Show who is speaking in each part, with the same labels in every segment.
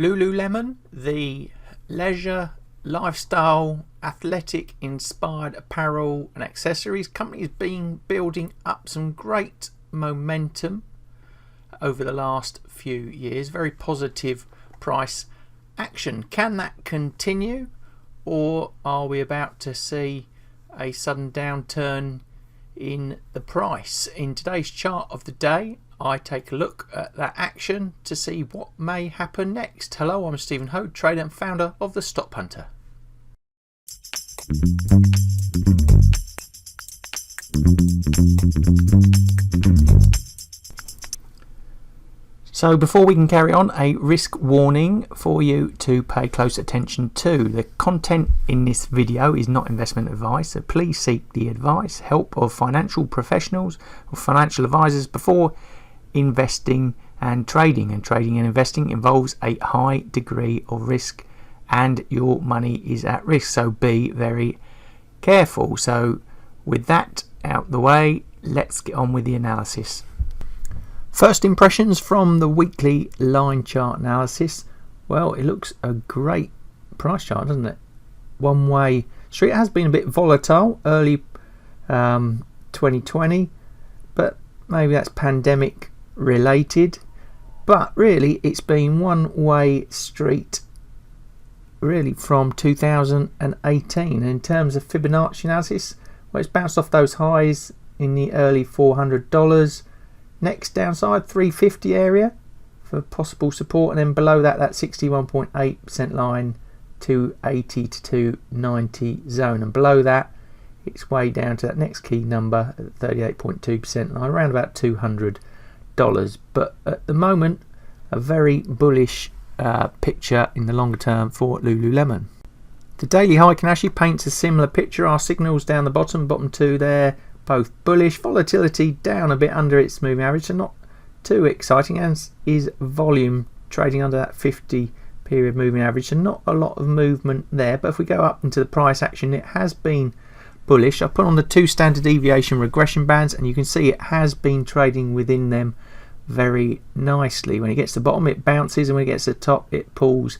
Speaker 1: LULULEMON, the leisure, lifestyle, athletic inspired apparel and accessories company, has been building up some great momentum over the last few years. Very positive price action. Can that continue, or are we about to see a sudden downturn in the price? In today's chart of the day, I take a look at that action to see what may happen next. Hello, I'm Stephen Hode, trader and founder of TheStopHunter. So before we can carry on, a risk warning for you to pay close attention to. The content in this video is not investment advice, so please seek the advice, help of financial professionals or financial advisors before investing and trading. And trading and investing involves a high degree of risk and your money is at risk, so be very careful. So with that out the way, let's get on with the analysis. First impressions from the weekly line chart analysis. Well, it looks a great price chart, doesn't it? One way street. It has been a bit volatile early 2020, but maybe that's pandemic related, but really it's been one way street really from 2018. And in terms of Fibonacci analysis, well, it's bounced off those highs in the early $400. Next downside, 350 area for possible support, and then below that 61.8% line, 280 to 290 zone, and below that it's way down to that next key number at 38.2% line, around about $200. But at the moment, a very bullish picture in the longer term for LULULEMON. The daily Heikin actually paints a similar picture. Our signals down the bottom two there, both bullish. Volatility down a bit under its moving average, so not too exciting, as is volume trading under that 50 period moving average, so not a lot of movement there. But if we go up into the price action, it has been bullish. I put on the 2 standard deviation regression bands, and you can see it has been trading within them very nicely. When it gets to the bottom, it bounces, and when it gets to the top, it pulls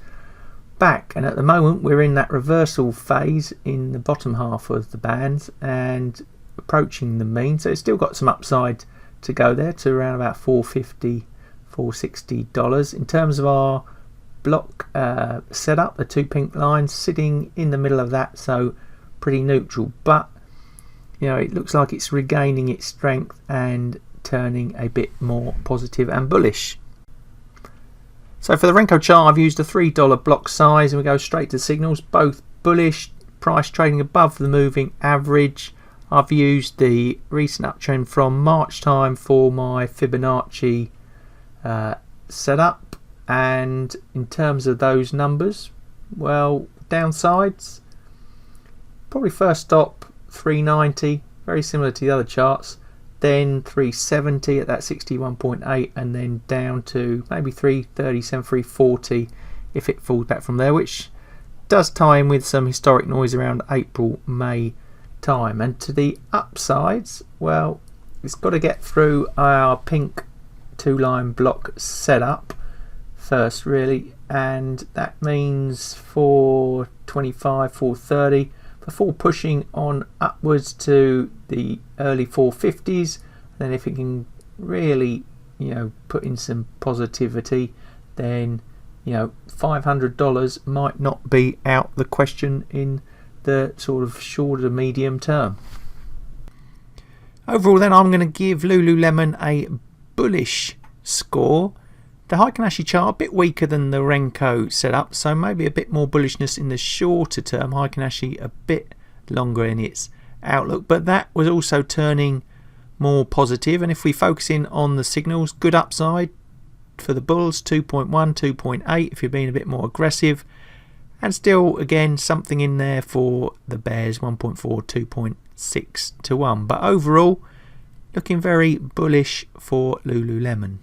Speaker 1: back. And at the moment, we're in that reversal phase in the bottom half of the bands and approaching the mean, so it's still got some upside to go there to around about $450, $460. In terms of our block setup, the 2 pink lines sitting in the middle of that, so pretty neutral, but you know, it looks like it's regaining its strength and turning a bit more positive and bullish. So for the Renko chart, I've used a $3 block size, and we go straight to signals, both bullish, price trading above the moving average. I've used the recent uptrend from March time for my Fibonacci setup, and in terms of those numbers, well, downsides, probably first stop 390, very similar to the other charts, then 370 at that 61.8, and then down to maybe 337, 340 if it falls back from there, which does tie in with some historic noise around April, May time. And to the upsides, well, it's got to get through our pink 2-line block setup first really, and that means 425, 430 before pushing on upwards to the early 450s. Then if it can really, you know, put in some positivity, then you know, $500 might not be out the question in the sort of shorter medium term. Overall then, I'm going to give LULULEMON a bullish score. The Heikin chart a bit weaker than the Renko setup, so maybe a bit more bullishness in the shorter term. Heikin a bit longer in its outlook, but that was also turning more positive. And if we focus in on the signals, good upside for the bulls, 2.1, 2.8 if you're being a bit more aggressive, and still again something in there for the bears, 1.4, 2.6 to 1. But overall, looking very bullish for LULULEMON.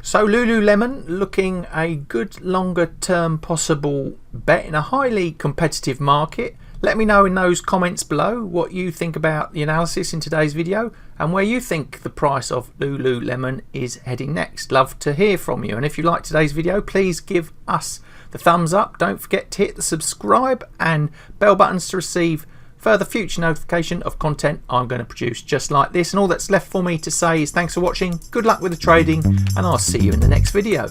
Speaker 1: So LULULEMON looking a good longer term possible bet in a highly competitive market. Let me know in those comments below what you think about the analysis in today's video and where you think the price of Lululemon is heading next. Love to hear from you, and if you like today's video, please give us the thumbs up. Don't forget to hit the subscribe and bell buttons to receive further future notification of content I'm going to produce just like this. And all that's left for me to say is thanks for watching, good luck with the trading, and I'll see you in the next video.